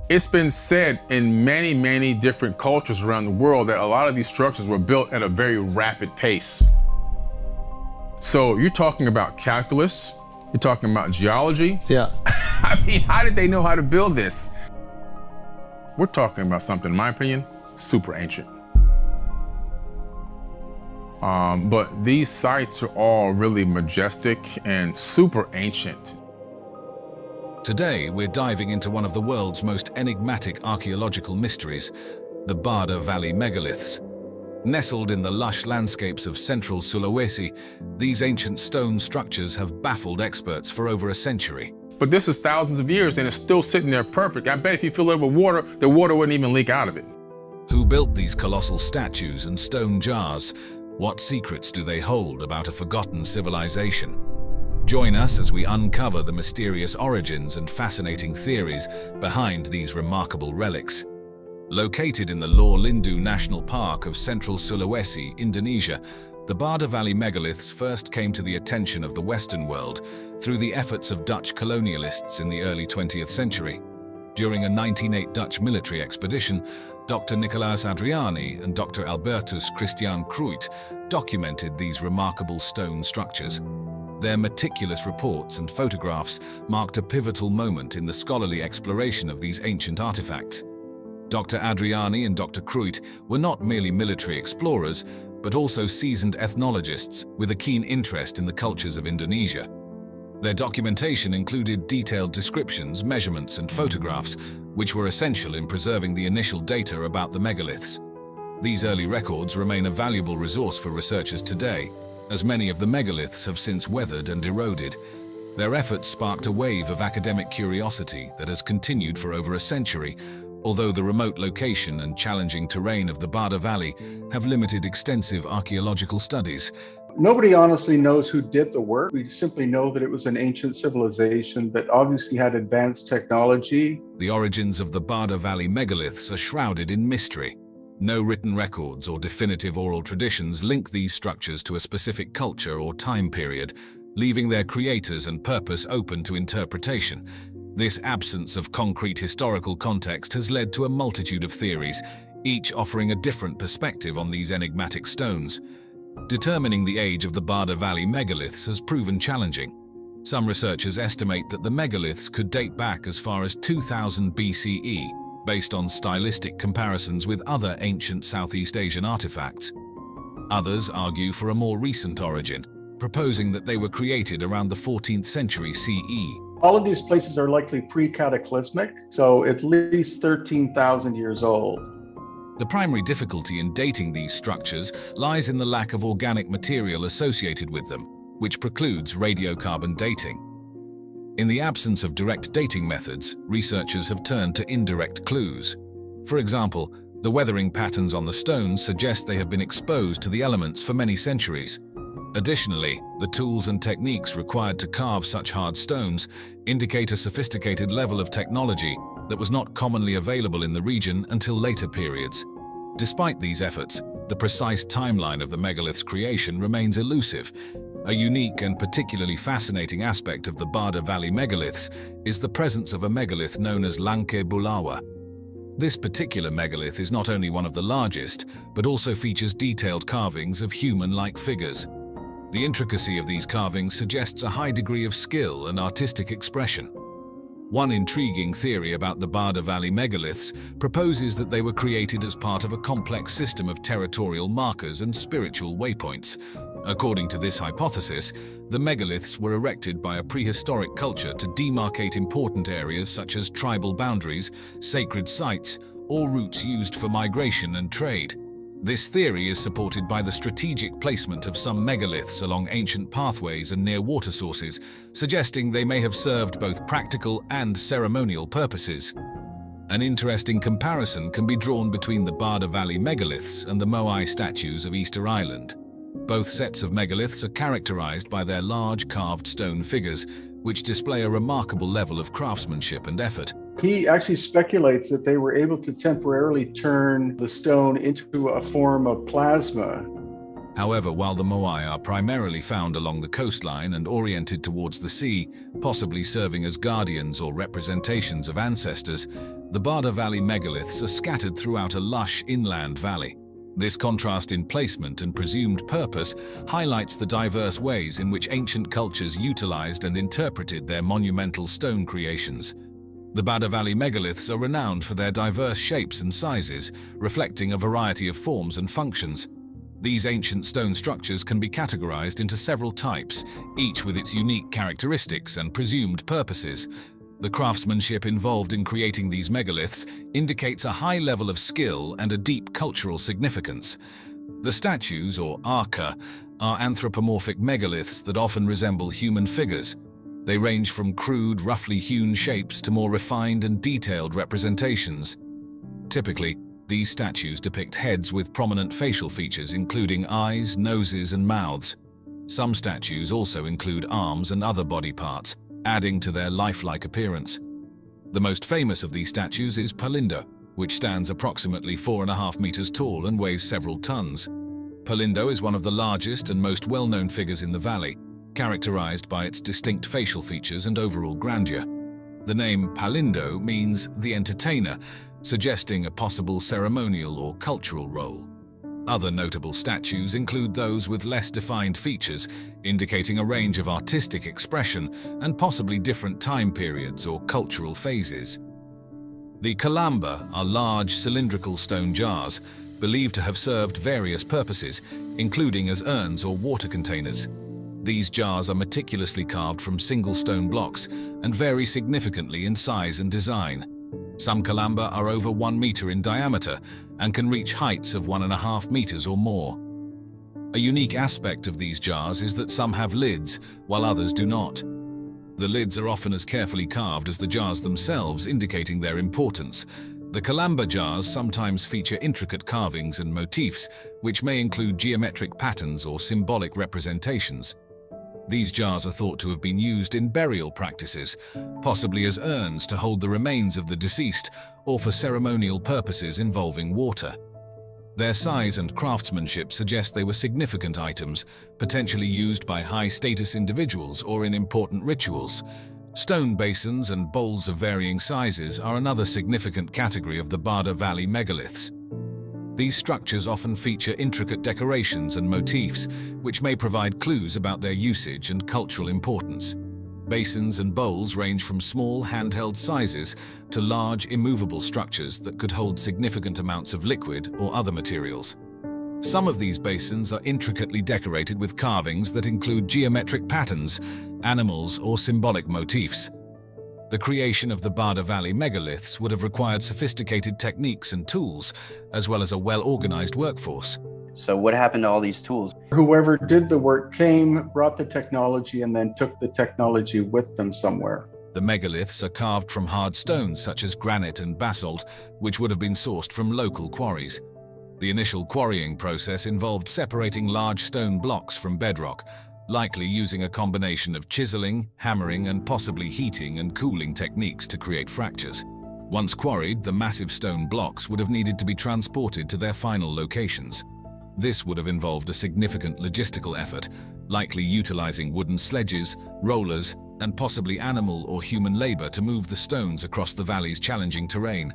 It's been said in many, many different cultures around the world that a lot of these structures were built at a very rapid pace. So you're talking about calculus, you're talking about geology. Yeah. I mean, how did they know how to build this? We're talking about something, in my opinion, super ancient. But these sites are all really majestic and super ancient. Today, we're diving into one of the world's most enigmatic archaeological mysteries, the Barda Valley Megaliths. Nestled in the lush landscapes of central Sulawesi, these ancient stone structures have baffled experts for over a century. But this is thousands of years and it's still sitting there perfect. I bet if you fill it with water, the water wouldn't even leak out of it. Who built these colossal statues and stone jars? What secrets do they hold about a forgotten civilization? Join us as we uncover the mysterious origins and fascinating theories behind these remarkable relics. Located in the Lor Lindu National Park of central Sulawesi, Indonesia, the Barda Valley megaliths first came to the attention of the Western world through the efforts of Dutch colonialists in the early 20th century. During a 1908 Dutch military expedition, Dr. Nicolaas Adriani and Dr. Albertus Christian Cruyt documented these remarkable stone structures. Their meticulous reports and photographs marked a pivotal moment in the scholarly exploration of these ancient artifacts. Dr. Adriani and Dr. Cruyt were not merely military explorers, but also seasoned ethnologists with a keen interest in the cultures of Indonesia. Their documentation included detailed descriptions, measurements, and photographs, which were essential in preserving the initial data about the megaliths. These early records remain a valuable resource for researchers today, as many of the megaliths have since weathered and eroded. Their efforts sparked a wave of academic curiosity that has continued for over a century, although the remote location and challenging terrain of the Barda Valley have limited extensive archaeological studies. Nobody honestly knows who did the work. We simply know that it was an ancient civilization that obviously had advanced technology. The origins of the Barda Valley megaliths are shrouded in mystery. No written records or definitive oral traditions link these structures to a specific culture or time period, leaving their creators and purpose open to interpretation. This absence of concrete historical context has led to a multitude of theories, each offering a different perspective on these enigmatic stones. Determining the age of the Barda Valley megaliths has proven challenging. Some researchers estimate that the megaliths could date back as far as 2000 BCE, based on stylistic comparisons with other ancient Southeast Asian artifacts. Others argue for a more recent origin, proposing that they were created around the 14th century CE. All of these places are likely pre-cataclysmic, so at least 13,000 years old. The primary difficulty in dating these structures lies in the lack of organic material associated with them, which precludes radiocarbon dating. In the absence of direct dating methods, researchers have turned to indirect clues. For example, the weathering patterns on the stones suggest they have been exposed to the elements for many centuries. Additionally, the tools and techniques required to carve such hard stones indicate a sophisticated level of technology that was not commonly available in the region until later periods. Despite these efforts, the precise timeline of the megalith's creation remains elusive. A unique and particularly fascinating aspect of the Barda Valley megaliths is the presence of a megalith known as Langke Bulawa. This particular megalith is not only one of the largest, but also features detailed carvings of human-like figures. The intricacy of these carvings suggests a high degree of skill and artistic expression. One intriguing theory about the Barda Valley megaliths proposes that they were created as part of a complex system of territorial markers and spiritual waypoints. According to this hypothesis, the megaliths were erected by a prehistoric culture to demarcate important areas such as tribal boundaries, sacred sites, or routes used for migration and trade. This theory is supported by the strategic placement of some megaliths along ancient pathways and near water sources, suggesting they may have served both practical and ceremonial purposes. An interesting comparison can be drawn between the Barda Valley megaliths and the Moai statues of Easter Island. Both sets of megaliths are characterized by their large carved stone figures, which display a remarkable level of craftsmanship and effort. He actually speculates that they were able to temporarily turn the stone into a form of plasma. However, while the moai are primarily found along the coastline and oriented towards the sea, possibly serving as guardians or representations of ancestors, the Barda Valley megaliths are scattered throughout a lush inland valley. This contrast in placement and presumed purpose highlights the diverse ways in which ancient cultures utilized and interpreted their monumental stone creations. The Barda Valley megaliths are renowned for their diverse shapes and sizes, reflecting a variety of forms and functions. These ancient stone structures can be categorized into several types, each with its unique characteristics and presumed purposes. The craftsmanship involved in creating these megaliths indicates a high level of skill and a deep cultural significance. The statues, or arca, are anthropomorphic megaliths that often resemble human figures. They range from crude, roughly hewn shapes to more refined and detailed representations. Typically, these statues depict heads with prominent facial features including eyes, noses, and mouths. Some statues also include arms and other body parts, adding to their lifelike appearance. The most famous of these statues is Palindo, which stands approximately 4.5 meters tall and weighs several tons. Palindo is one of the largest and most well-known figures in the valley, characterized by its distinct facial features and overall grandeur. The name Palindo means the entertainer, suggesting a possible ceremonial or cultural role. Other notable statues include those with less defined features, indicating a range of artistic expression and possibly different time periods or cultural phases. The kalamba are large cylindrical stone jars, believed to have served various purposes, including as urns or water containers. These jars are meticulously carved from single stone blocks and vary significantly in size and design. Some kalamba are over 1 meter in diameter and can reach heights of 1.5 meters or more. A unique aspect of these jars is that some have lids, while others do not. The lids are often as carefully carved as the jars themselves, indicating their importance. The kalamba jars sometimes feature intricate carvings and motifs, which may include geometric patterns or symbolic representations. These jars are thought to have been used in burial practices, possibly as urns to hold the remains of the deceased or for ceremonial purposes involving water. Their size and craftsmanship suggest they were significant items, potentially used by high-status individuals or in important rituals. Stone basins and bowls of varying sizes are another significant category of the Barda Valley megaliths. These structures often feature intricate decorations and motifs, which may provide clues about their usage and cultural importance. Basins and bowls range from small handheld sizes to large immovable structures that could hold significant amounts of liquid or other materials. Some of these basins are intricately decorated with carvings that include geometric patterns, animals, or symbolic motifs. The creation of the Barda Valley megaliths would have required sophisticated techniques and tools, as well as a well-organized workforce. So what happened to all these tools? Whoever did the work came, brought the technology, and then took the technology with them somewhere. The megaliths are carved from hard stones such as granite and basalt, which would have been sourced from local quarries. The initial quarrying process involved separating large stone blocks from bedrock, likely using a combination of chiseling, hammering, and possibly heating and cooling techniques to create fractures. Once quarried, the massive stone blocks would have needed to be transported to their final locations. This would have involved a significant logistical effort, likely utilizing wooden sledges, rollers, and possibly animal or human labor to move the stones across the valley's challenging terrain.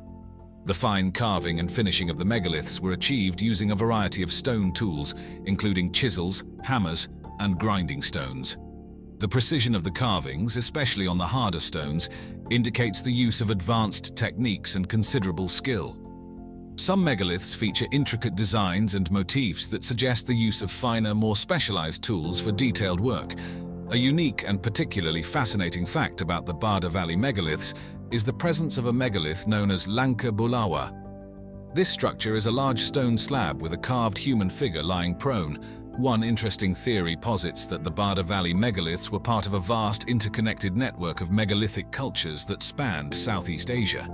The fine carving and finishing of the megaliths were achieved using a variety of stone tools, including chisels, hammers, and grinding stones. The precision of the carvings, especially on the harder stones, indicates the use of advanced techniques and considerable skill. Some megaliths feature intricate designs and motifs that suggest the use of finer, more specialized tools for detailed work. A unique and particularly fascinating fact about the Barda Valley megaliths is the presence of a megalith known as Lanka Bulawa. This structure is a large stone slab with a carved human figure lying prone. One interesting theory posits that the Barda Valley megaliths were part of a vast interconnected network of megalithic cultures that spanned Southeast Asia.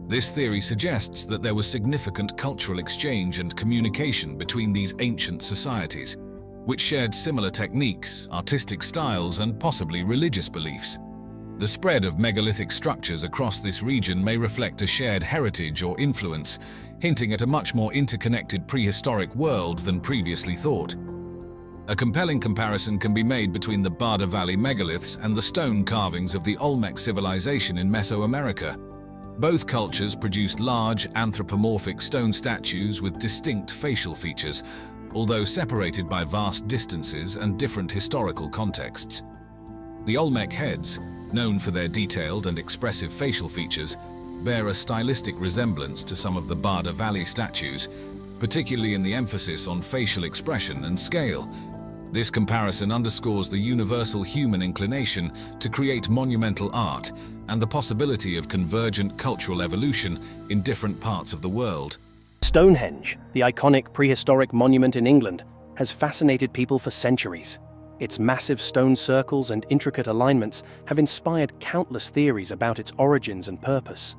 This theory suggests that there was significant cultural exchange and communication between these ancient societies, which shared similar techniques, artistic styles, and possibly religious beliefs. The spread of megalithic structures across this region may reflect a shared heritage or influence, hinting at a much more interconnected prehistoric world than previously thought. A compelling comparison can be made between the Barda Valley megaliths and the stone carvings of the Olmec civilization in Mesoamerica. Both cultures produced large, anthropomorphic stone statues with distinct facial features, although separated by vast distances and different historical contexts. The Olmec heads, known for their detailed and expressive facial features, bear a stylistic resemblance to some of the Barda Valley statues, particularly in the emphasis on facial expression and scale. This comparison underscores the universal human inclination to create monumental art and the possibility of convergent cultural evolution in different parts of the world. Stonehenge, the iconic prehistoric monument in England, has fascinated people for centuries. Its massive stone circles and intricate alignments have inspired countless theories about its origins and purpose.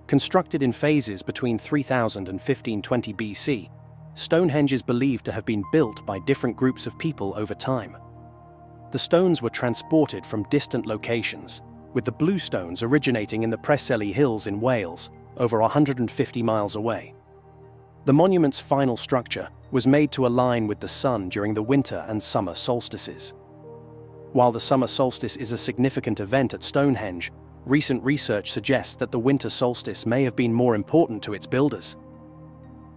Constructed in phases between 3000 and 1520 BC, Stonehenge is believed to have been built by different groups of people over time. The stones were transported from distant locations, with the blue stones originating in the Preseli Hills in Wales, over 150 miles away. The monument's final structure was made to align with the sun during the winter and summer solstices. While the summer solstice is a significant event at Stonehenge, recent research suggests that the winter solstice may have been more important to its builders.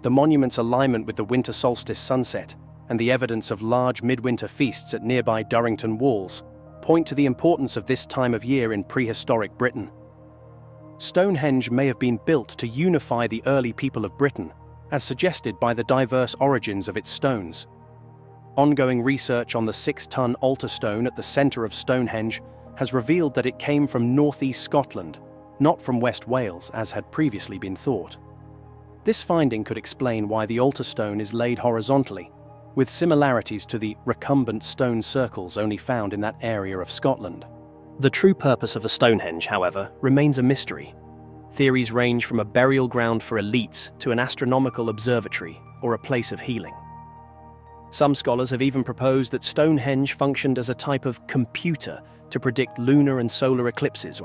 The monument's alignment with the winter solstice sunset and the evidence of large midwinter feasts at nearby Durrington Walls point to the importance of this time of year in prehistoric Britain. Stonehenge may have been built to unify the early people of Britain, as suggested by the diverse origins of its stones. Ongoing research on the 6-ton altar stone at the centre of Stonehenge has revealed that it came from northeast Scotland, not from West Wales as had previously been thought. This finding could explain why the altar stone is laid horizontally, with similarities to the recumbent stone circles only found in that area of Scotland. The true purpose of a Stonehenge, however, remains a mystery. Theories range from a burial ground for elites to an astronomical observatory or a place of healing. Some scholars have even proposed that Stonehenge functioned as a type of computer to predict lunar and solar eclipses.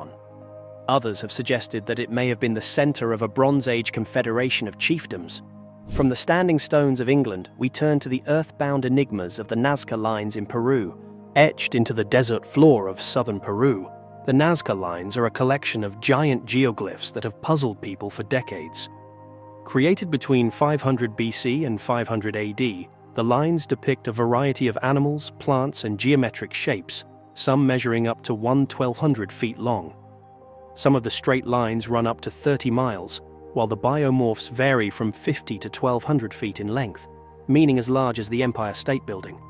Others have suggested that it may have been the center of a Bronze Age confederation of chiefdoms. From the standing stones of England, we turn to the earthbound enigmas of the Nazca lines in Peru. Etched into the desert floor of southern Peru, the Nazca lines are a collection of giant geoglyphs that have puzzled people for decades. Created between 500 BC and 500 AD, the lines depict a variety of animals, plants, and geometric shapes, some measuring up to 1,200 feet long. Some of the straight lines run up to 30 miles, while the biomorphs vary from 50 to 1,200 feet in length, meaning as large as the Empire State Building.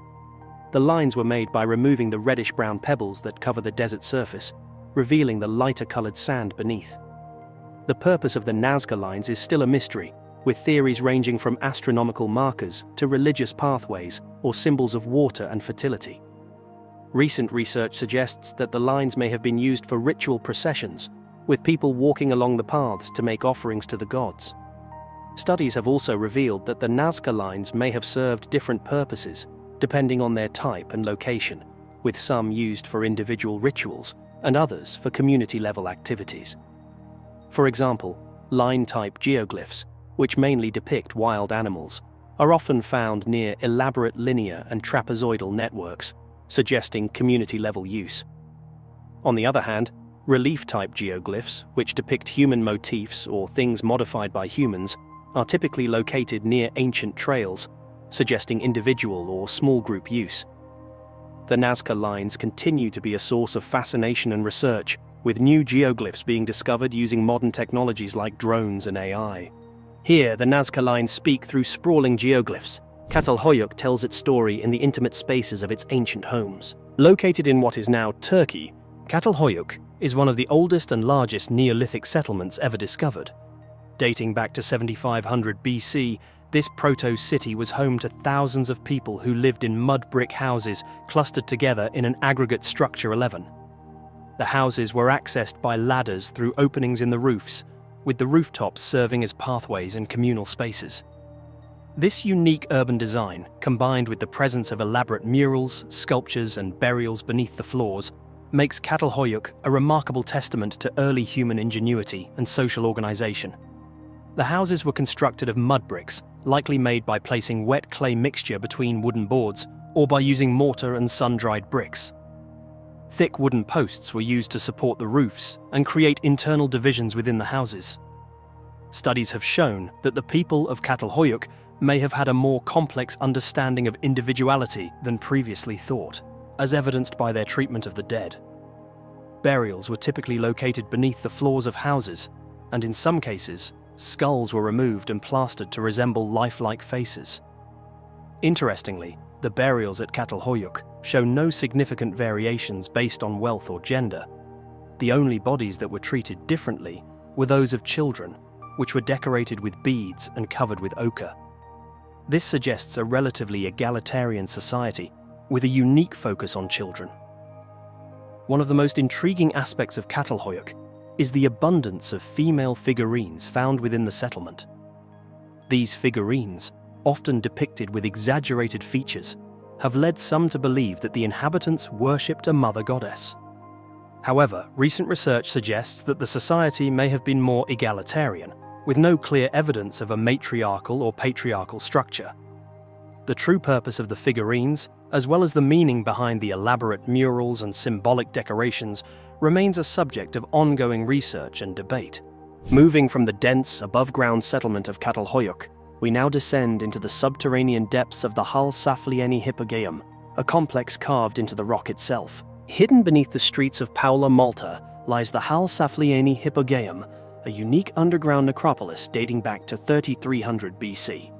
The lines were made by removing the reddish-brown pebbles that cover the desert surface, revealing the lighter-colored sand beneath. The purpose of the Nazca lines is still a mystery, with theories ranging from astronomical markers to religious pathways or symbols of water and fertility. Recent research suggests that the lines may have been used for ritual processions, with people walking along the paths to make offerings to the gods. Studies have also revealed that the Nazca lines may have served different purposes, depending on their type and location, with some used for individual rituals and others for community-level activities. For example, line-type geoglyphs, which mainly depict wild animals, are often found near elaborate linear and trapezoidal networks, suggesting community-level use. On the other hand, relief-type geoglyphs, which depict human motifs or things modified by humans, are typically located near ancient trails, suggesting individual or small group use. The Nazca lines continue to be a source of fascination and research, with new geoglyphs being discovered using modern technologies like drones and AI. Here, the Nazca lines speak through sprawling geoglyphs. Catal Hoyuk tells its story in the intimate spaces of its ancient homes. Located in what is now Turkey, Catal Hoyuk is one of the oldest and largest Neolithic settlements ever discovered. Dating back to 7500 BC, this proto-city was home to thousands of people who lived in mud brick houses clustered together in an aggregate structure 11. The houses were accessed by ladders through openings in the roofs, with the rooftops serving as pathways and communal spaces. This unique urban design, combined with the presence of elaborate murals, sculptures, and burials beneath the floors, makes Catal Hoyuk a remarkable testament to early human ingenuity and social organization. The houses were constructed of mud bricks, likely made by placing wet clay mixture between wooden boards or by using mortar and sun-dried bricks. Thick wooden posts were used to support the roofs and create internal divisions within the houses. Studies have shown that the people of Catal Hoyuk may have had a more complex understanding of individuality than previously thought, as evidenced by their treatment of the dead. Burials were typically located beneath the floors of houses, and in some cases, skulls were removed and plastered to resemble lifelike faces. Interestingly, the burials at Catal Hoyuk show no significant variations based on wealth or gender. The only bodies that were treated differently were those of children, which were decorated with beads and covered with ochre. This suggests a relatively egalitarian society with a unique focus on children. One of the most intriguing aspects of Catal Hoyuk is the abundance of female figurines found within the settlement. These figurines, often depicted with exaggerated features, have led some to believe that the inhabitants worshipped a mother goddess. However, recent research suggests that the society may have been more egalitarian, with no clear evidence of a matriarchal or patriarchal structure. The true purpose of the figurines, as well as the meaning behind the elaborate murals and symbolic decorations, remains a subject of ongoing research and debate. Moving from the dense, above-ground settlement of Catal Hoyuk, we now descend into the subterranean depths of the Hal Safleeni Hypogeum, a complex carved into the rock itself. Hidden beneath the streets of Paula, Malta, lies the Hal Safleeni Hypogeum, a unique underground necropolis dating back to 3300 BC.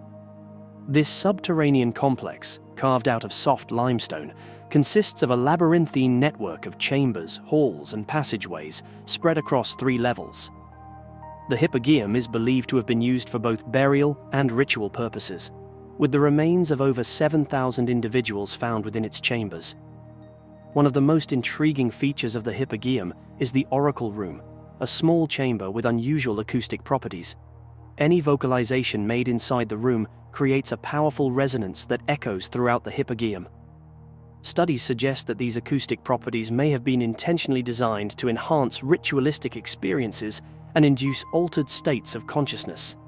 This subterranean complex, carved out of soft limestone, consists of a labyrinthine network of chambers, halls, and passageways spread across 3 levels. The Hypogeum is believed to have been used for both burial and ritual purposes, with the remains of over 7,000 individuals found within its chambers. One of the most intriguing features of the Hypogeum is the Oracle Room, a small chamber with unusual acoustic properties. Any vocalization made inside the room creates a powerful resonance that echoes throughout the Hypogeum. Studies suggest that these acoustic properties may have been intentionally designed to enhance ritualistic experiences and induce altered states of consciousness.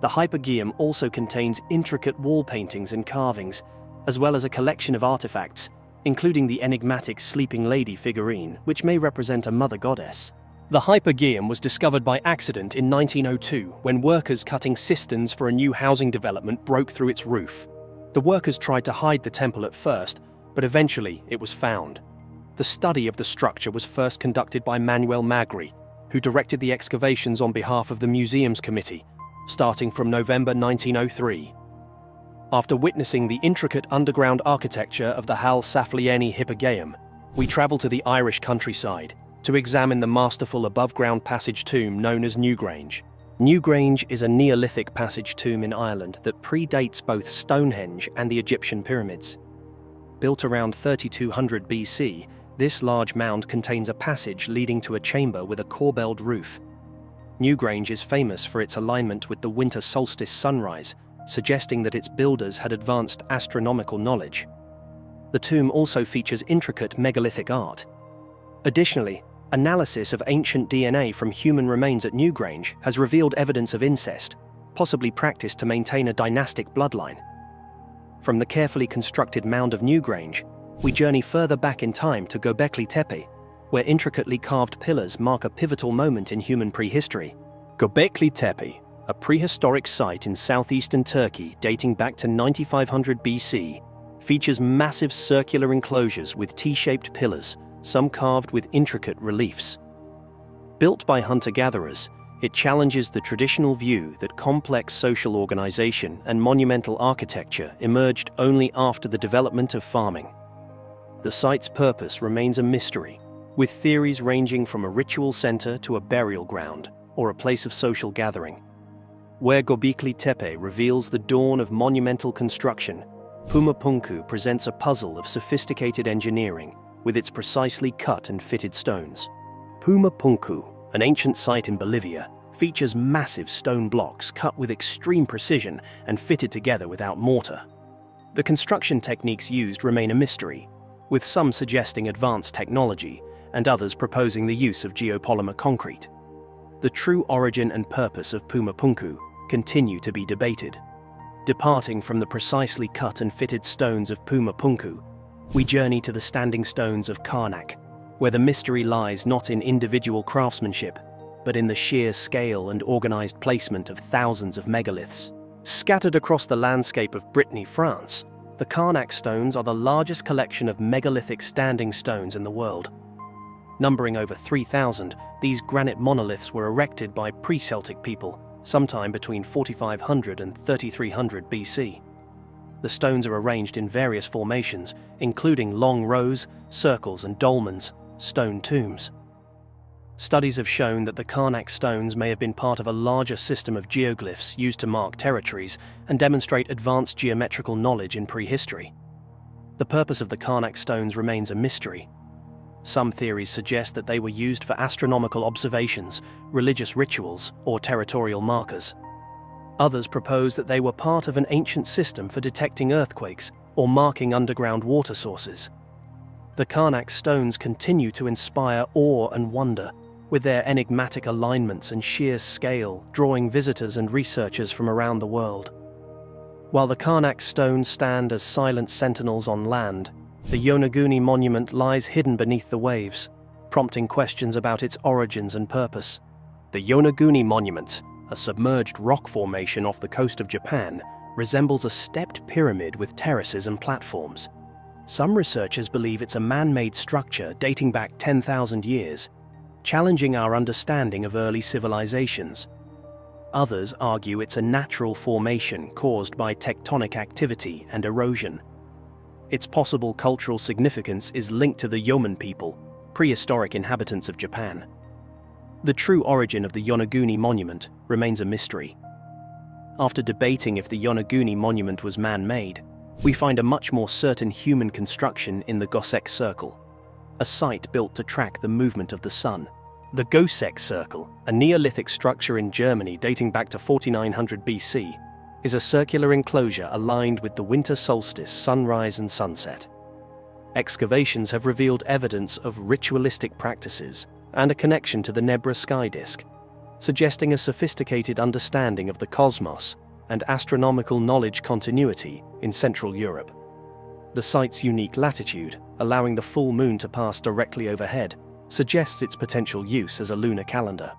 The Hypogeum also contains intricate wall paintings and carvings, as well as a collection of artifacts, including the enigmatic Sleeping Lady figurine, which may represent a mother goddess. The Hypogeum was discovered by accident in 1902 when workers cutting cisterns for a new housing development broke through its roof. The workers tried to hide the temple at first, but eventually it was found. The study of the structure was first conducted by Manuel Magri, who directed the excavations on behalf of the Museums Committee, starting from November 1903. After witnessing the intricate underground architecture of the Hal Safleeni Hypogeum, we travel to the Irish countryside to examine the masterful above-ground passage tomb known as Newgrange. Newgrange is a Neolithic passage tomb in Ireland that predates both Stonehenge and the Egyptian pyramids. Built around 3200 BC, this large mound contains a passage leading to a chamber with a corbelled roof. Newgrange is famous for its alignment with the winter solstice sunrise, suggesting that its builders had advanced astronomical knowledge. The tomb also features intricate megalithic art. Additionally, analysis of ancient DNA from human remains at Newgrange has revealed evidence of incest, possibly practiced to maintain a dynastic bloodline. From the carefully constructed mound of Newgrange, we journey further back in time to Gobekli Tepe, where intricately carved pillars mark a pivotal moment in human prehistory. Gobekli Tepe, a prehistoric site in southeastern Turkey dating back to 9500 BC, features massive circular enclosures with T-shaped pillars, some carved with intricate reliefs. Built by hunter-gatherers, it challenges the traditional view that complex social organization and monumental architecture emerged only after the development of farming. The site's purpose remains a mystery, with theories ranging from a ritual center to a burial ground or a place of social gathering. Where Gobekli Tepe reveals the dawn of monumental construction, Puma Punku presents a puzzle of sophisticated engineering with its precisely cut and fitted stones. Puma Punku, an ancient site in Bolivia, features massive stone blocks cut with extreme precision and fitted together without mortar. The construction techniques used remain a mystery, with some suggesting advanced technology and others proposing the use of geopolymer concrete. The true origin and purpose of Puma Punku continue to be debated. Departing from the precisely cut and fitted stones of Puma Punku, we journey to the standing stones of Carnac, where the mystery lies not in individual craftsmanship, but in the sheer scale and organized placement of thousands of megaliths. Scattered across the landscape of Brittany, France, the Carnac stones are the largest collection of megalithic standing stones in the world. Numbering over 3,000, these granite monoliths were erected by pre-Celtic people, sometime between 4500 and 3300 BC. The stones are arranged in various formations, including long rows, circles, and dolmens, stone tombs. Studies have shown that the Carnac stones may have been part of a larger system of geoglyphs used to mark territories and demonstrate advanced geometrical knowledge in prehistory. The purpose of the Carnac stones remains a mystery. Some theories suggest that they were used for astronomical observations, religious rituals, or territorial markers. Others propose that they were part of an ancient system for detecting earthquakes or marking underground water sources. The Carnac stones continue to inspire awe and wonder, with their enigmatic alignments and sheer scale drawing visitors and researchers from around the world. While the Carnac stones stand as silent sentinels on land, the Yonaguni monument lies hidden beneath the waves, prompting questions about its origins and purpose. The Yonaguni monument, a submerged rock formation off the coast of Japan, resembles a stepped pyramid with terraces and platforms. Some researchers believe it's a man-made structure dating back 10,000 years, challenging our understanding of early civilizations. Others argue it's a natural formation caused by tectonic activity and erosion. Its possible cultural significance is linked to the Yeoman people, prehistoric inhabitants of Japan. The true origin of the Yonaguni monument remains a mystery. After debating if the Yonaguni monument was man-made, we find a much more certain human construction in the Goseck Circle, a site built to track the movement of the sun. The Goseck Circle, a Neolithic structure in Germany dating back to 4900 BC, is a circular enclosure aligned with the winter solstice sunrise and sunset. Excavations have revealed evidence of ritualistic practices and a connection to the Nebra sky disk, suggesting a sophisticated understanding of the cosmos and astronomical knowledge continuity in Central Europe. The site's unique latitude, allowing the full moon to pass directly overhead, suggests its potential use as a lunar calendar.